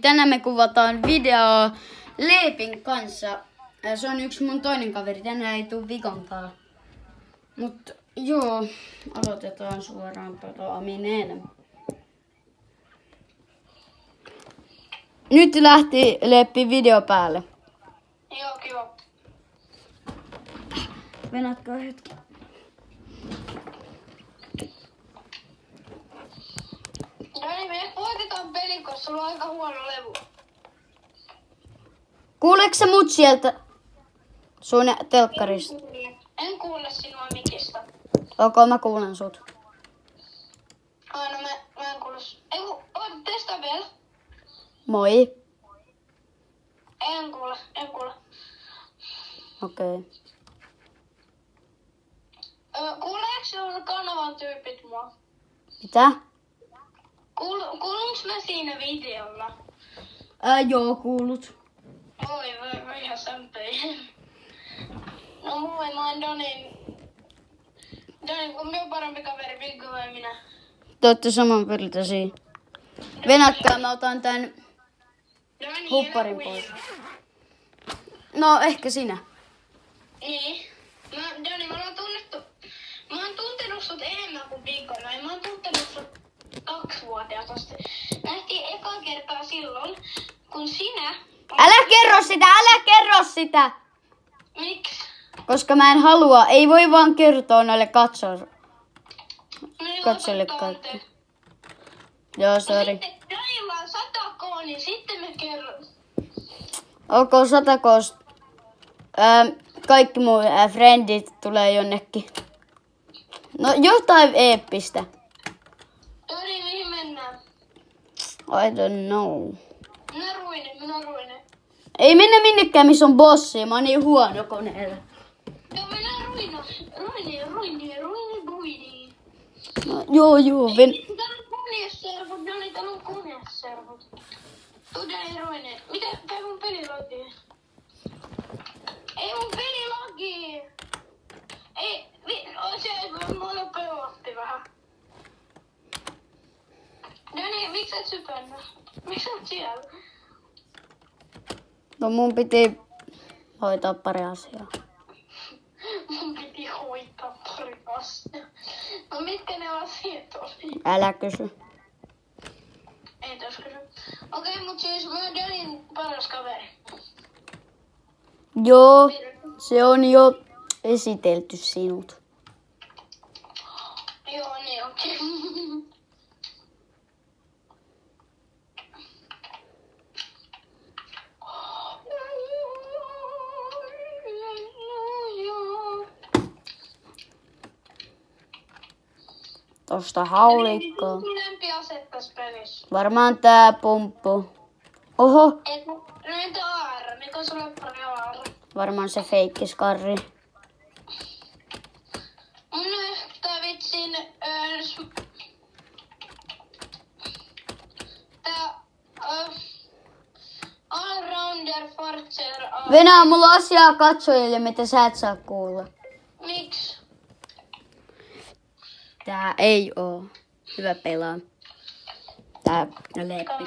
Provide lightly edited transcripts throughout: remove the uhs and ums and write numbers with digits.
Tänään me kuvataan videoa Leepin kanssa. Se on yksi mun toinen kaveri. Tänään ei tuu Vikonkaan. Mut joo, aloitetaan suoraan pelaaminen. Nyt lähti Leeppi video päälle. Joo, kiva. Venatkaa hetki. No niin, me voitetaan pelin, koska sulla on aika huono levy. Kuuleeko sä mut sieltä sun telkkarista? En kuule sinua mikistä. Ok, mä kuulen sut. No mä en kuule. Ei kun, testaa vielä. Moi. En kuule. Okei. Kuuleeko sinun kanavan tyypit mua? Mitä? Kuulunko mä siinä videolla? Joo, kuulut. Voi ihan sämpöi. No moi, mä oon Donin. Kun minä on parempi kaveri, Viggo vai minä? Te ootte samanvertaisia. Venatkaa, mä otan tän Doni, hupparin älä pois. huijaa. No, ehkä sinä. Niin. Doni, mä oon tuntenut sut enemmän kuin Viggo. Mä oon tuntenut sut 2-vuotiaat asti. Nähtiin eka kertaa silloin, kun sinä... Älä kerro sitä! Miksi? Koska mä en halua, ei voi vaan kertoa noille Niin, katsojille otetaan kaikki. te. Joo, sori. Sitten Donilla on 100 K, niin sitten me kerron. Ok, 100 kost. Kaikki mun friendit tulee jonnekin. No, jotain eeppistä. Doni, mihin mennään? I don't know. Minä ruinen. Ei mennä minnekään, missä on bossi. Mä oon niin huono koneella. Joo, mennään ruini. No, joo. Täällä on koneservut, Doni, täällä on koneservut. Doni, ruinen. Mitä? Tää mun peli logii. Ei mun peli logii. Ei, mulla pelotti vähän. Doni, miksi et sypännyt? Miksi oot siellä? No mun piti hoitaa pari asiaa. Mun piti hoitaa pari asiaa. No mitkä ne asiat oli? Älä kysy. Ei tos kysy. Okei, mut siis mä oon Donin paras kaveri. Joo, se on jo esitelty sinut. Joo, niin okei. Tosta haulikkoa. Mikä lempiase tässä pelissä? Varmaan tää pumppu. Oho, Ei, no entä Aara? Mikä on sulle pari Aara? varmaan se feikkiskarri. Mun yhtä vitsin... Tää... Allrounder Forzer... Venää, mulla on asiaa katsojille, mitä sä et saa kuulla. Miksi? Tää ei oo hyvä pelaa. Tää Leeppi.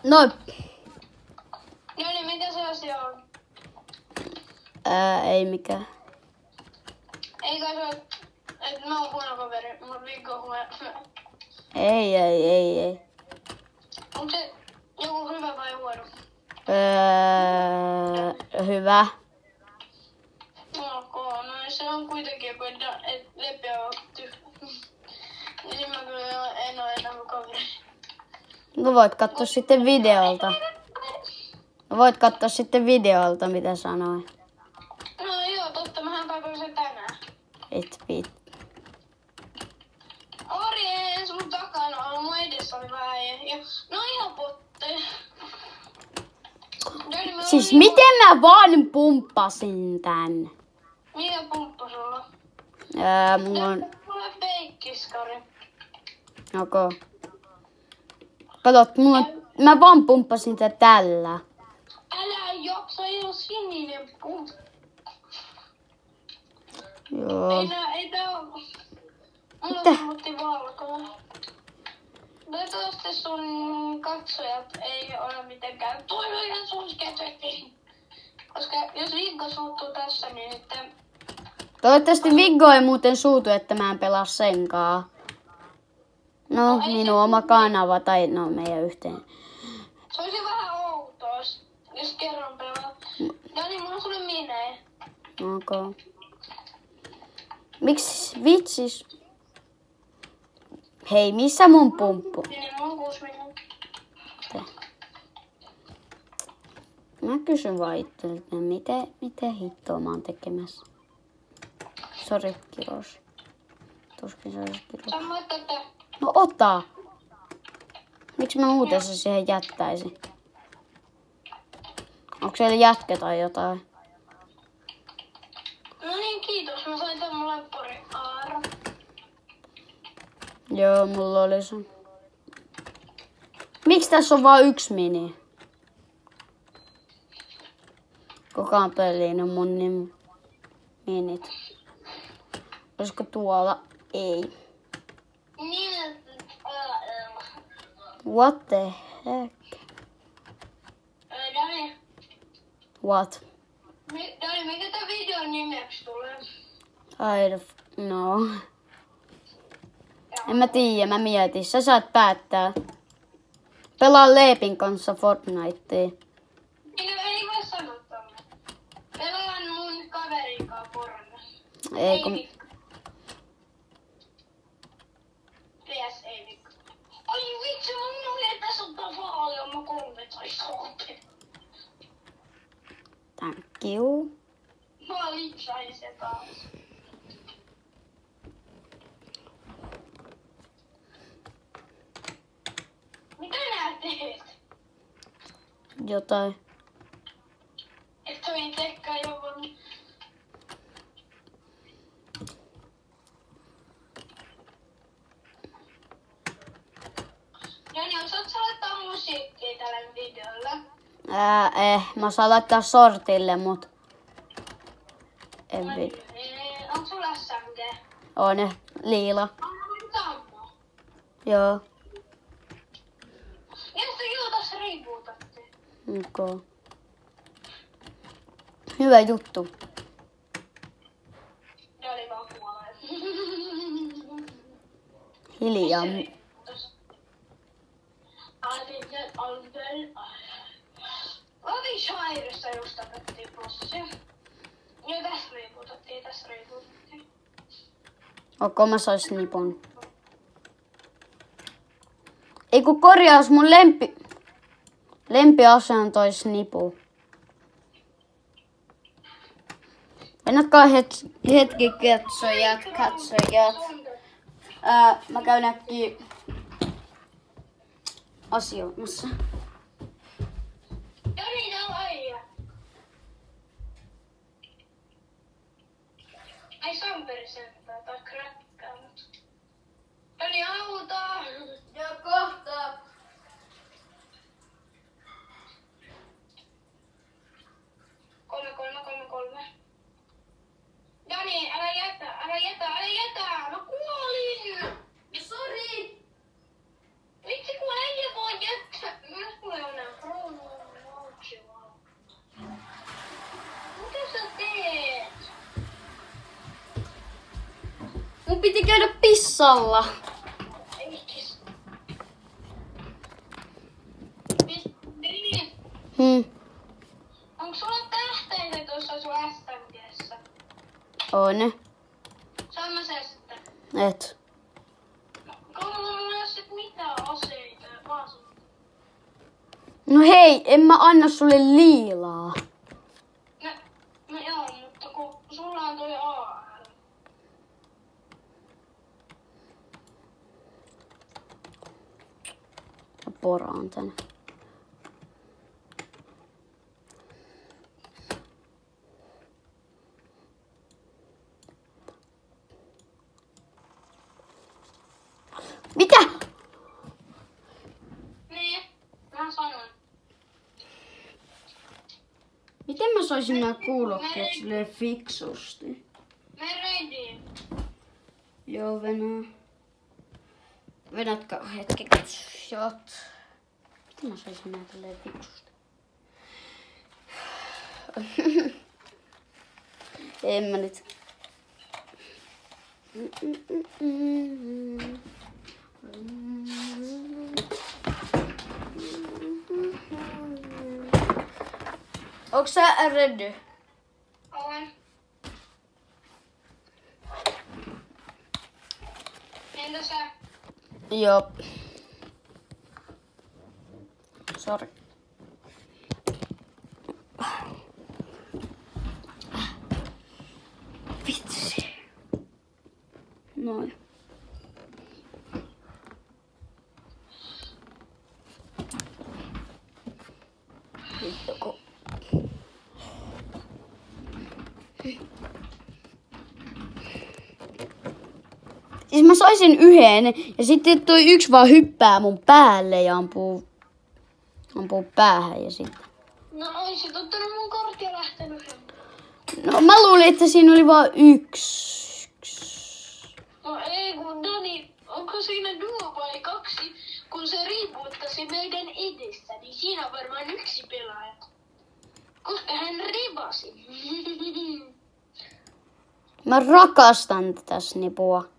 No, No niin, mikä se asia on? ei mikään. Eikö se ole... Et mä oon huono kaveri, mun Viggo on huono. Ei. Onko se joku hyvä vai huono? Hyvä. Ok, no se on kuitenkin, kun Leppi on tyhjä. Niin mä kyllä en oo enää mun kaveri. No voit katsoa sitten videolta. Mitä sanoin. No joo, totta, mähän katsoin sen tänään. Et viit. Orjens, mun takana on, mun edessä oli vähän ja no ihan potteja. Siis miten mä vaan pumppasin tän? Mikä pumppu sulla? Mulla on... Mulla on feikkiskari. Ok. Katot, mä vaan pumppasin tätä tällä. Älä jaksa, ei oo sininen pumppu. Joo. Ei tää oo... Mulla sammuttiin valkoa. Toivottavasti sun katsojat ei ole mitenkään toivojan sunsketöihin. Koska jos Viggo suuttuu tässä, niin sitten... Toivottavasti Viggo ei muuten suutu, että mä en pelaa senkaan. No, minun oma kanava tai no meidän yhteen. Se olisi vähän outoa, jos kerran pelaa. Jani, mulla on sulle minee. Ok. Miksi vitsis? Hei, missä mun pumppu? Niin, mulla on 6 minuuttia. Mä kysyn vaan itseltä, miten hittoa mä oon tekemässä. Sori, Kiros. Tuskin se olisi Kiros. Samoin tätä. No ota! Miksi mä muuten se siihen jättäisin? Onko siellä jätkä tai jotain? No niin, kiitos. Mä sain tän mun lemppari Aara. Joo, mulla oli se. Miksi tässä on vain yksi mini? Kukaan peliin on mun minit. Olisiko tuolla? Ei. Niin, What the heck? Dani. What? Dani, mikä tän videon nimeksi tulee? I don't know. En mä tiedä, mä mietin. Sä saat päättää. Pelaa Leepin kanssa Fortnitea. Ei voi sanoa tonne. Pelaan mun kaverin kanssa porno. Ei kun... PS ei Mikko. Ai vitsi, mä unohdin, että tässä on tää paljon. Mä kommentoin. Thank you. Mä litsain se taas. Mitä nää teet? Jotain. Et toi tekkaa joku. Joni, osaat sä laittaa musiikkia tälle videolle? Mä saan laittaa sortille, mut... En vi... Onko sulla SMG? On ne liila. Sammo. Joo. Mistä juutas rebootattiin? Okay. Hyvä juttu. Ne oli vaan puoleen. Hiljaa. Lavishairissa just tapettiin bossi. Ja tässä rebootattiin. Onko mä sais nipon? Ei kun korjaus mun lempiaseen tois nipu. Ennakkaa hetki katsojat. Mä käyn äkkiä asioimassa. Joni, tää on äijä. Ai Samperi sentää tai kräkkää mut. Joni, auta! Joo, kohta. Kolme. Jani, älä jätä! Mä kuolin! Sori. Vitsi, kun äijä voi jättää. Myös mulla on nää promootioa. Mitä sä teet? Mun piti käydä pissalla. Eiks. Onko sulla tähteitä tuossa sun SMG:ssä? On ne. Saan se sitten. Et. Mulla ei ole sit mitään aseita, vaan sun. No hei, en mä anna sulle liilaa. No joo, mutta kun sulla on toi AR. Mä poraan tän. Mitä? Niin, mä sanon. Miten mä saisin nää kuulokkeet silleen fiksusti? Me ready. Joo, Venä. Vedätkö hetki shot? Mitä mä saisin näin tälleen fiksusti? En mä nyt. Onks sä ready? Olen. Entä sä? Joo. Sori. Vitsi. Noin. Vittuko. Siis mä saisin yhden ja sitten toi yksi vaan hyppää mun päälle ja ampuu päähän ja sitten. No oisit ottanut mun kortin ja lähtenyt. No mä luulin, että siinä oli vaan yksi. No ei kun Dani, onko siinä duo vai kaksi? Kun se riipuuttasi meidän edessä, niin siinä on varmaan yksi pelaaja. Koska hän rivasi. Mä rakastan tätä snipua.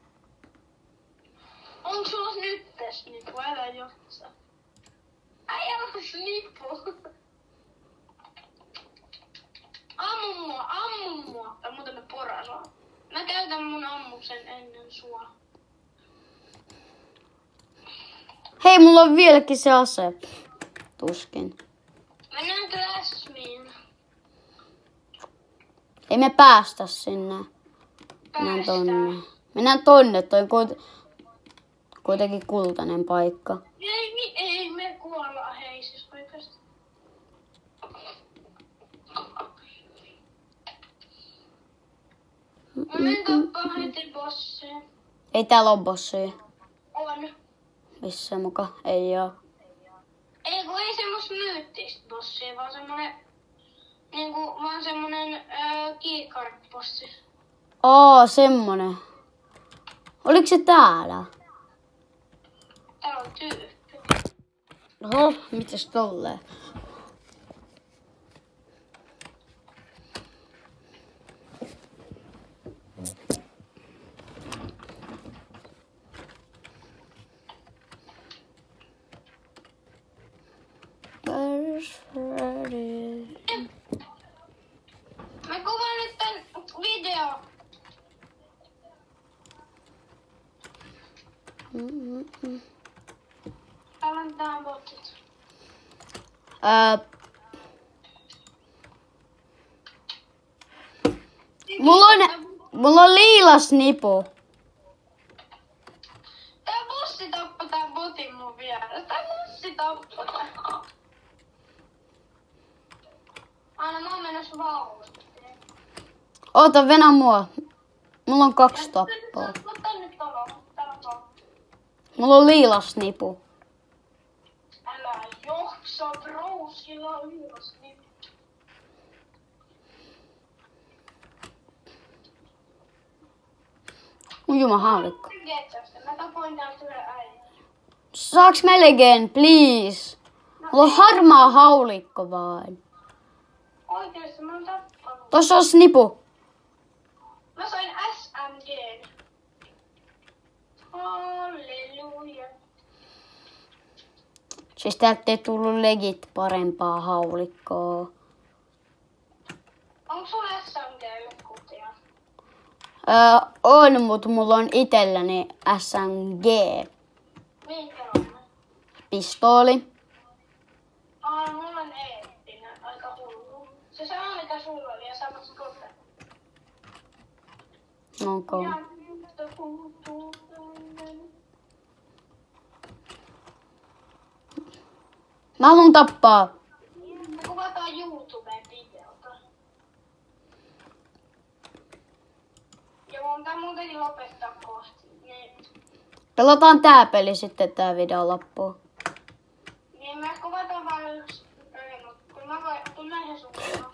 Onko sulla nyt tässä nipu? Älä johtaa. Äijä on snipu. Ammu mua. Tai muuten me porasaan. Mä käytän mun ammuksen ennen sua. Hei, mulla on vieläkin se ase. Tuskin. Mennäänkö läsmiin? Ei me päästä sinne. Mennään tonne. Toi on kuitenkin kultainen paikka. Ei me kuolla hei siis oikeesti. Mä menen tappaa heti bossia. Ei täällä ole bossia. On. Missä muka? Ei oo. Ei kun ei semmos myyttistä bossia, vaan semmonen vaan semmonen keycard-bossi. Semmonen. Oliko se täällä? Täällä on tyyppi. Oho, mitäs tolleen? Mä kuvaan nyt tän video. Täällä on tää botit. Mulla on liilas nipu. Tää bussi tappoi tän botin mun vieressä. Tää bussi tappoi tän. Aina mä oon menossa vaunusta. Oota, venä mua. Mulla on 2 tappoa. Mutta nyt talo. Mulla on liilas nipu. Älä johsa, bro, sillä on liilas niin. Juma haulikko. Mä tapoin tää sulle äijä. Saaks melkein, please? Mulla on harmaa haulikko vaan. Oikeesti mä oon tappanut. Tossa on snipu. Mä sain SMG:n. Halleluja. Siis täältä ei tullut legit parempaa haulikkoa. Onko sulla SMG:lle kutia? On, mut mulla on itselläni SMG. Minkä on? Pistooli. Mulla on eettinen. Aika hullu. Se sama mikä sulla oli ja samassa kohdassa. Onko? Ja nyt puuttuu. Mä haluun tappaa. Me kuvataan YouTubeen videota. Ja mun pitää muutenkin lopettaa kohti. Niin Pelataan tää peli sitten tää video loppuu. me kuvataan vaan yksi peli, mutta kun mä ihan suuntaan.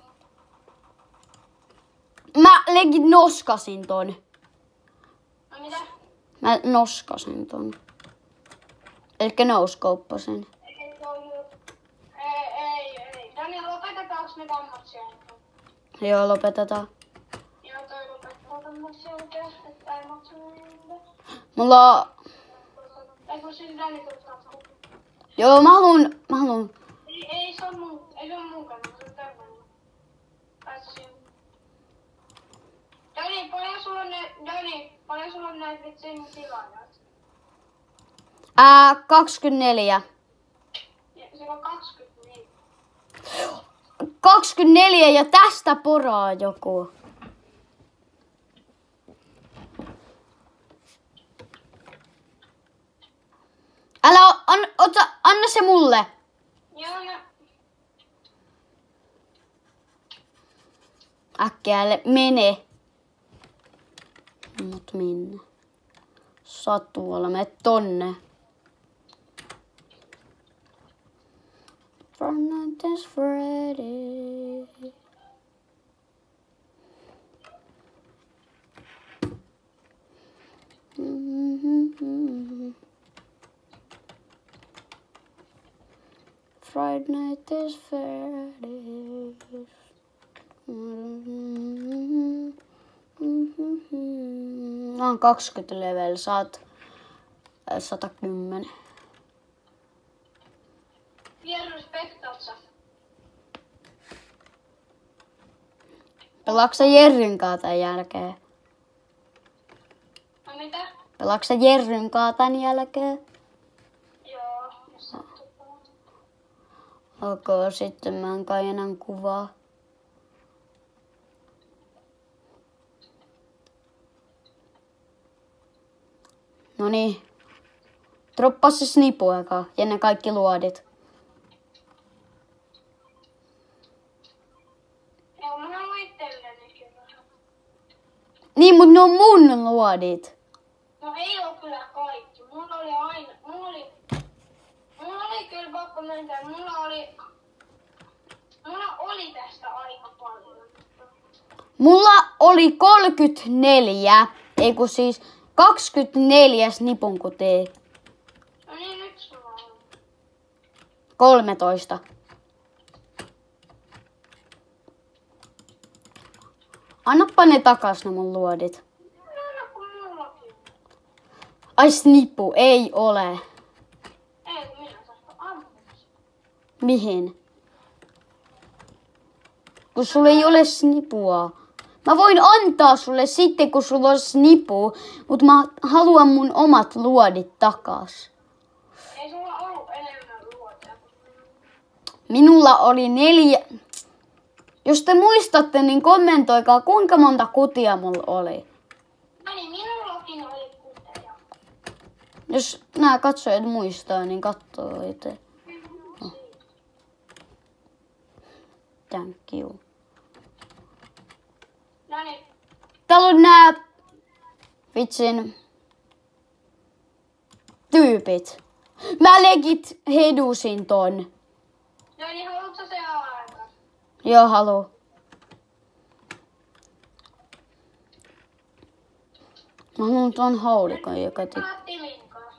Mä legit noskasin ton. No mitä? Mä noskasin ton. Elikkä nouskouppasen. Ei. Dani, lopetetaanko me kammat siellä? Joo, lopetetaan. Joo, toi lopettaa kammat siellä, että ei maksa niille. Mulla on... Ei kun siinä Dani tuottaa. Joo, mä haluun. Ei se on mun kannalta, se on tämmönen. Pääsin. Dani, paljon sulla on näitä vitsin tilaajat? 24. Siellä on 24. 24 ja tästä poraa joku. Anna se mulle. Joo, ja Äkkiä mene. Mut minne? Satuolla, mene tonne. Fernandez Freddy. Friday night is Freddy's. Mä oon 20 level, saat 110. Jerry Spektatsa. Pelaatko sä Jerryn kaa tän jälkeen? No mitä? Pelaatko sä Jerryn kaa tän jälkeen? Joo, jos sattuu. Okei, sitten mä en kai enää kuvaa. Noniin. Droppaa se snipu eka ja ne kaikki luodit. Joo, mä haluan itsellenikin vähän. Niin, mut ne on mun luodit. No ei oo kyllä kaikki. Mulla oli kyllä pakko myöntää. Mulla oli tästä aika paljon. Mulla oli 34, ei kun siis 24 snipun kutia. No niin, nyt sulla on. 13. Annappa ne takas ne mun luodit. No kun mullakin. Ai snipu, ei ole. Ei kun minä saanko ampua. Mihin? Kun sulla ei ole snipua. Mä voin antaa sulle sitten, kun sulla on snipu, mutta mä haluan mun omat luodit takas. Ei sulla ollut enemmän luotia. Minulla oli 4. Jos te muistatte, niin kommentoikaa, kuinka monta kutia mulla oli. No niin, minullakin oli kuteja. Jos nämä katsojat muistaa, niin katsoo itse. Oh. Thank you. No niin. Täällä on nää vitsin tyypit. Mä legit hedusin ton. No niin, haluatko se aika? Joo, haluu. Mä haluan ton haulikon, joka Palaat tilinkaan.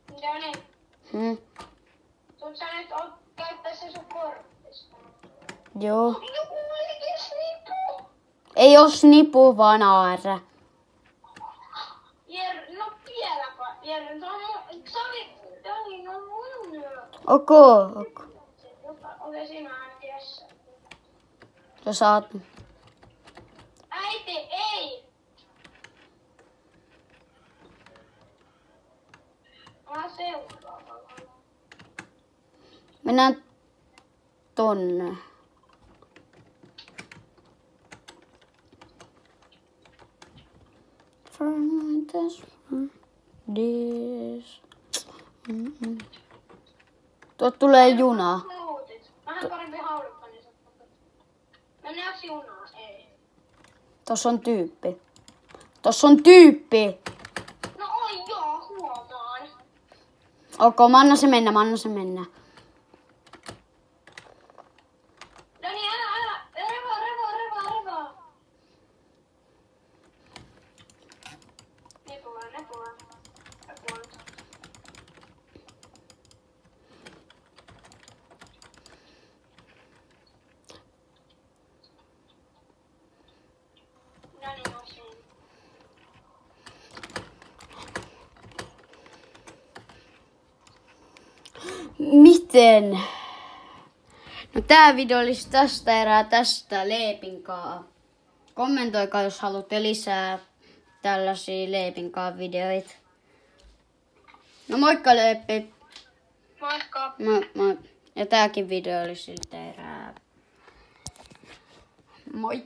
No niin. Tuut sä nyt käyttää se sun korttista. Joo. Joku olikin snipu. Ei oo snipu, vaan AR. No vieläpä. Jerry, se on mun. Ok. Ole sinä ääntiessä. Sä saat. Äiti, ei! Mä seuraavalla. Mennään tonne. Tuot tulee juna. Vähän parempi haulukka, niin sä mennäänkö junaan? Ei. Tossa on tyyppi. Tossa on tyyppi. No oi joo, huomaan. Ok, mä annan se mennä, No niin, älä. Reva. Ne tulee. Miten? No tää video olisi tästä erää tästä Leepinkaa. Kommentoikaa, jos haluatte lisää tällaisia Leepinkaa videoita. No moikka Leeppi. Moikka. Moi. Ja tääkin video oli siltä erää. Moi.